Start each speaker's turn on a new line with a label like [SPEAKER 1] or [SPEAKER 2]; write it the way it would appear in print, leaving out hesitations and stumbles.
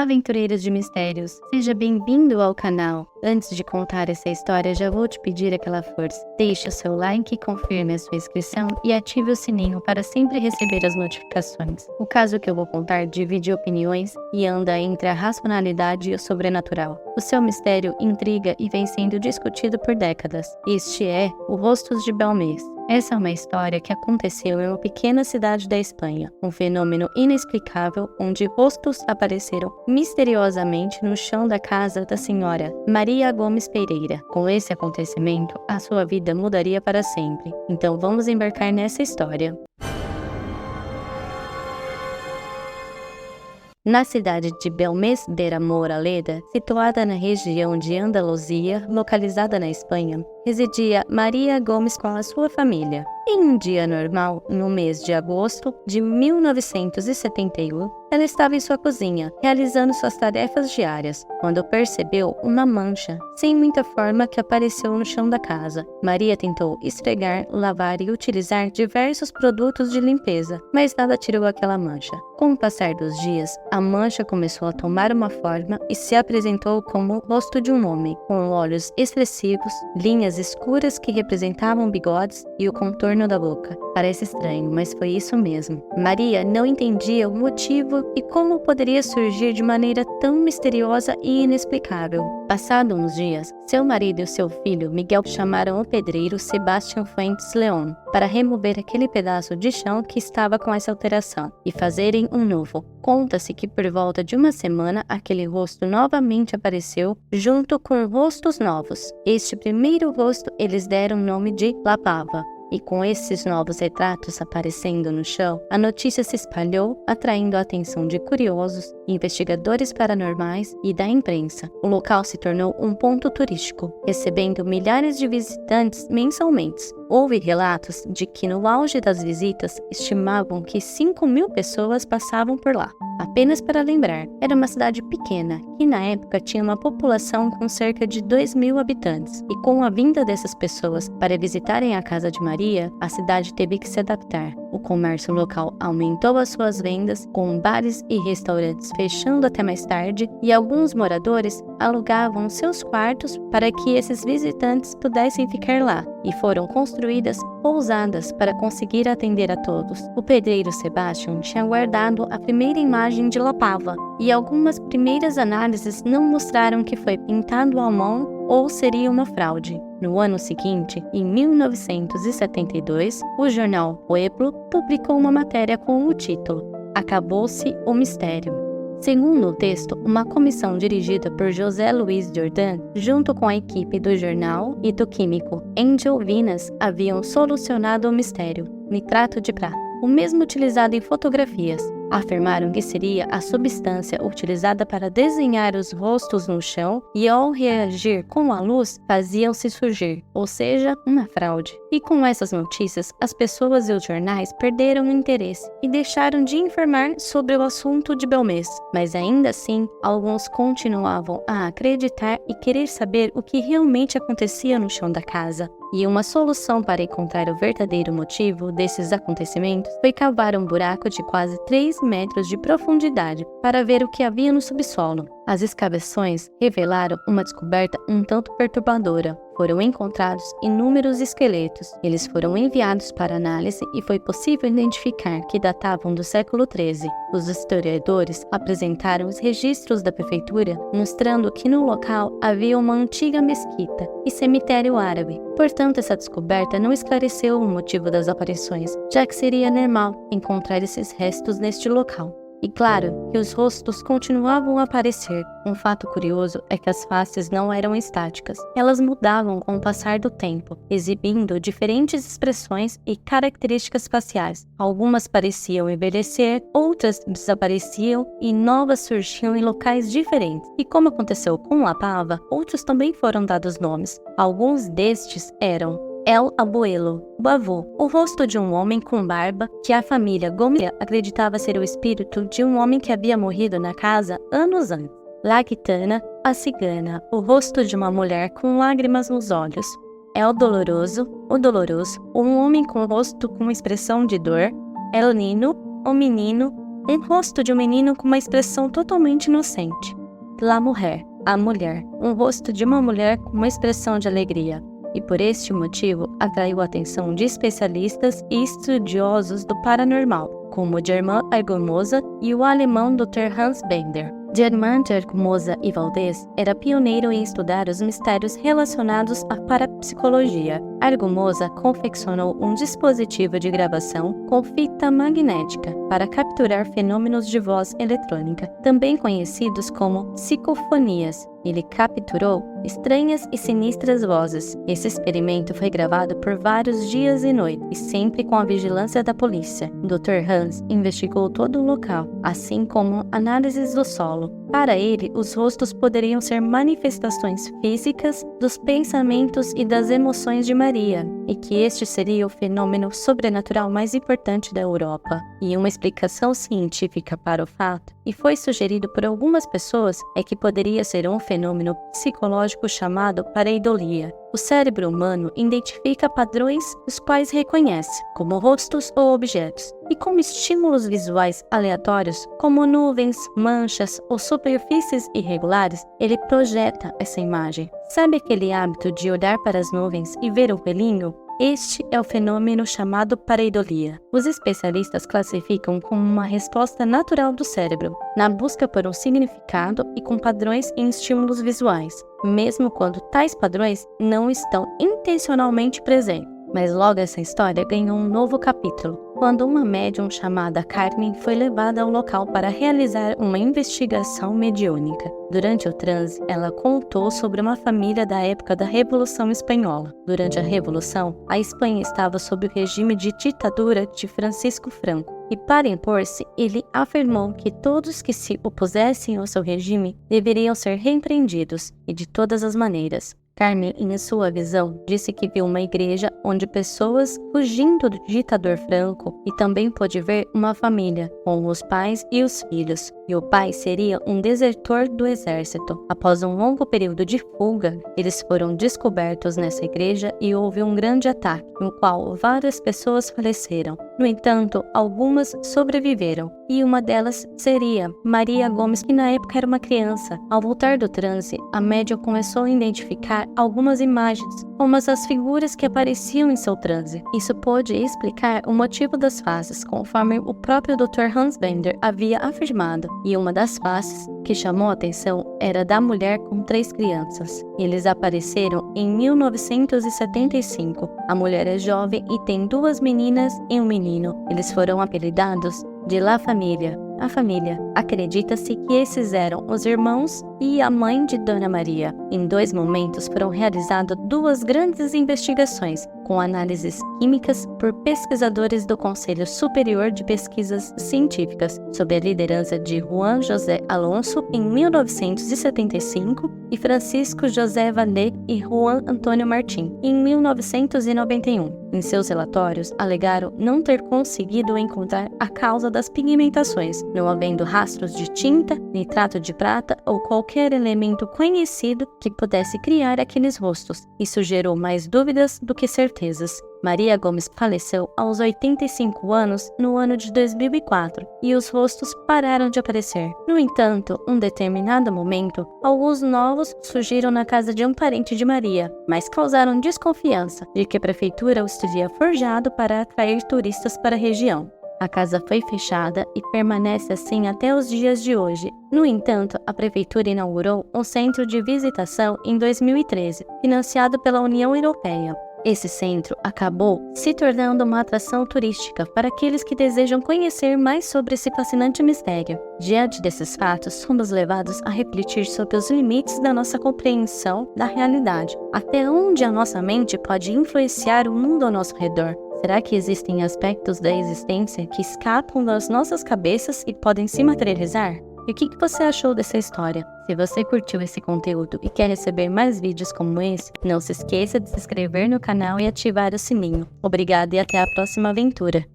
[SPEAKER 1] aventureiros de mistérios, seja bem-vindo ao canal. Antes de contar essa história, já vou te pedir aquela força. Deixe o seu like, confirme a sua inscrição e ative o sininho para sempre receber as notificações. O caso que eu vou contar divide opiniões e anda entre a racionalidade e o sobrenatural. O seu mistério intriga e vem sendo discutido por décadas. Este é o Rostos de Belmez. Essa é uma história que aconteceu em uma pequena cidade da Espanha, um fenômeno inexplicável onde rostos apareceram misteriosamente no chão da casa da senhora Maria Gomes Pereira. Com esse acontecimento, a sua vida mudaria para sempre. Então vamos embarcar nessa história. Na cidade de Belmez de Moraleda, situada na região de Andaluzia, localizada na Espanha, residia Maria Gomes com a sua família. Em um dia normal, no mês de agosto de 1971, ela estava em sua cozinha, realizando suas tarefas diárias, quando percebeu uma mancha, sem muita forma, que apareceu no chão da casa. Maria tentou esfregar, lavar e utilizar diversos produtos de limpeza, mas nada tirou aquela mancha. Com o passar dos dias, a mancha começou a tomar uma forma e se apresentou como o rosto de um homem, com olhos expressivos, linhas escuras que representavam bigodes e o contorno da boca. Parece estranho, mas foi isso mesmo. Maria não entendia o motivo e como poderia surgir de maneira tão misteriosa e inexplicável. Passados uns dias, seu marido e seu filho Miguel chamaram o pedreiro Sebastião Fuentes León para remover aquele pedaço de chão que estava com essa alteração e fazerem um novo. Conta-se que por volta de uma semana aquele rosto novamente apareceu junto com rostos novos. Este primeiro rosto eles deram o nome de La Pava. E com esses novos retratos aparecendo no chão, a notícia se espalhou, atraindo a atenção de curiosos, investigadores paranormais e da imprensa. O local se tornou um ponto turístico, recebendo milhares de visitantes mensalmente. Houve relatos de que no auge das visitas estimavam que 5.000 pessoas passavam por lá. Apenas para lembrar, era uma cidade pequena, que na época tinha uma população com cerca de 2.000 habitantes, e com a vinda dessas pessoas para visitarem a casa de Maria, a cidade teve que se adaptar. O comércio local aumentou as suas vendas, com bares e restaurantes fechando até mais tarde, e alguns moradores alugavam seus quartos para que esses visitantes pudessem ficar lá, e foram construídas pousadas para conseguir atender a todos. O pedreiro Sebastião tinha guardado a primeira imagem de La Pava, e algumas primeiras análises não mostraram que foi pintado à mão ou seria uma fraude. No ano seguinte, em 1972, o jornal Pueblo publicou uma matéria com o título "Acabou-se o mistério". Segundo o texto, uma comissão dirigida por José Luiz Jordan, junto com a equipe do jornal e do químico Angel Vinas, haviam solucionado o mistério: nitrato de prata, o mesmo utilizado em fotografias. Afirmaram que seria a substância utilizada para desenhar os rostos no chão e, ao reagir com a luz, faziam-se surgir, ou seja, uma fraude. E com essas notícias, as pessoas e os jornais perderam o interesse e deixaram de informar sobre o assunto de Belmez. Mas ainda assim, alguns continuavam a acreditar e querer saber o que realmente acontecia no chão da casa. E uma solução para encontrar o verdadeiro motivo desses acontecimentos foi cavar um buraco de quase 3 metros de profundidade para ver o que havia no subsolo. As escavações revelaram uma descoberta um tanto perturbadora. Foram encontrados inúmeros esqueletos. Eles foram enviados para análise e foi possível identificar que datavam do século XIII. Os historiadores apresentaram os registros da prefeitura, mostrando que no local havia uma antiga mesquita e cemitério árabe. Portanto, essa descoberta não esclareceu o motivo das aparições, já que seria normal encontrar esses restos neste local. E claro que os rostos continuavam a aparecer. Um fato curioso é que as faces não eram estáticas. Elas mudavam com o passar do tempo, exibindo diferentes expressões e características faciais. Algumas pareciam envelhecer, outras desapareciam e novas surgiam em locais diferentes. E como aconteceu com La Pava, outros também foram dados nomes. Alguns destes eram El Abuelo, o avô, o rosto de um homem com barba que a família Gomes acreditava ser o espírito de um homem que havia morrido na casa anos antes. La Gitana, a cigana, o rosto de uma mulher com lágrimas nos olhos. El Doloroso, o doloroso, um homem com o rosto com expressão de dor. El Nino, o menino, um rosto de um menino com uma expressão totalmente inocente. La Mujer, a mulher, um rosto de uma mulher com uma expressão de alegria. E por este motivo atraiu a atenção de especialistas e estudiosos do paranormal, como Germán Argumosa e o alemão Dr. Hans Bender. Germán Argumosa e Valdez era pioneiro em estudar os mistérios relacionados à parapsicologia. Argumosa confeccionou um dispositivo de gravação com fita magnética para capturar fenômenos de voz eletrônica, também conhecidos como psicofonias. Ele capturou estranhas e sinistras vozes. Esse experimento foi gravado por vários dias e noites, e sempre com a vigilância da polícia. Dr. Hans investigou todo o local, assim como análises do solo. Para ele, os rostos poderiam ser manifestações físicas dos pensamentos e das emoções de Maria, e que este seria o fenômeno sobrenatural mais importante da Europa. E uma explicação científica para o fato, e foi sugerido por algumas pessoas, é que poderia ser um fenômeno psicológico chamado pareidolia. O cérebro humano identifica padrões os quais reconhece, como rostos ou objetos, e como estímulos visuais aleatórios, como nuvens, manchas ou superfícies irregulares, ele projeta essa imagem. Sabe aquele hábito de olhar para as nuvens e ver um pelinho? Este é o fenômeno chamado pareidolia. Os especialistas classificam como uma resposta natural do cérebro, na busca por um significado e com padrões em estímulos visuais, mesmo quando tais padrões não estão intencionalmente presentes. Mas logo essa história ganhou um novo capítulo, quando uma médium chamada Carmen foi levada ao local para realizar uma investigação mediúnica. Durante o transe, ela contou sobre uma família da época da Revolução Espanhola. Durante a Revolução, a Espanha estava sob o regime de ditadura de Francisco Franco. E para impor-se, ele afirmou que todos que se opusessem ao seu regime deveriam ser repreendidos, e de todas as maneiras. Carmen, em sua visão, disse que viu uma igreja onde pessoas fugindo do ditador Franco e também pôde ver uma família, com os pais e os filhos. E o pai seria um desertor do exército. Após um longo período de fuga, eles foram descobertos nessa igreja e houve um grande ataque, no qual várias pessoas faleceram. No entanto, algumas sobreviveram, e uma delas seria Maria Gomes, que na época era uma criança. Ao voltar do transe, a médium começou a identificar algumas imagens, como as figuras que apareciam em seu transe. Isso pôde explicar o motivo das faces, conforme o próprio Dr. Hans Bender havia afirmado, e uma das faces que chamou a atenção era da mulher com 3 crianças. Eles apareceram em 1975. A mulher é jovem e tem 2 meninas e um menino. Eles foram apelidados de La Família. A família. Acredita-se que esses eram os irmãos e a mãe de Dona Maria. Em 2 momentos foram realizadas 2 grandes investigações, com análises químicas por pesquisadores do Conselho Superior de Pesquisas Científicas, sob a liderança de Juan José Alonso em 1975 e Francisco José Vallée e Juan Antônio Martín em 1991. Em seus relatórios, alegaram não ter conseguido encontrar a causa das pigmentações, não havendo rastros de tinta, nitrato de prata ou qualquer elemento conhecido que pudesse criar aqueles rostos. Isso gerou mais dúvidas do que certezas. Maria Gomes faleceu aos 85 anos no ano de 2004 e os rostos pararam de aparecer. No entanto, um determinado momento, alguns novos surgiram na casa de um parente de Maria, mas causaram desconfiança de que a prefeitura os teria forjado para atrair turistas para a região. A casa foi fechada e permanece assim até os dias de hoje. No entanto, a prefeitura inaugurou um centro de visitação em 2013, financiado pela União Europeia. Esse centro acabou se tornando uma atração turística para aqueles que desejam conhecer mais sobre esse fascinante mistério. Diante desses fatos, somos levados a refletir sobre os limites da nossa compreensão da realidade, até onde a nossa mente pode influenciar o mundo ao nosso redor. Será que existem aspectos da existência que escapam das nossas cabeças e podem se materializar? E o que você achou dessa história? Se você curtiu esse conteúdo e quer receber mais vídeos como esse, não se esqueça de se inscrever no canal e ativar o sininho. Obrigada e até a próxima aventura!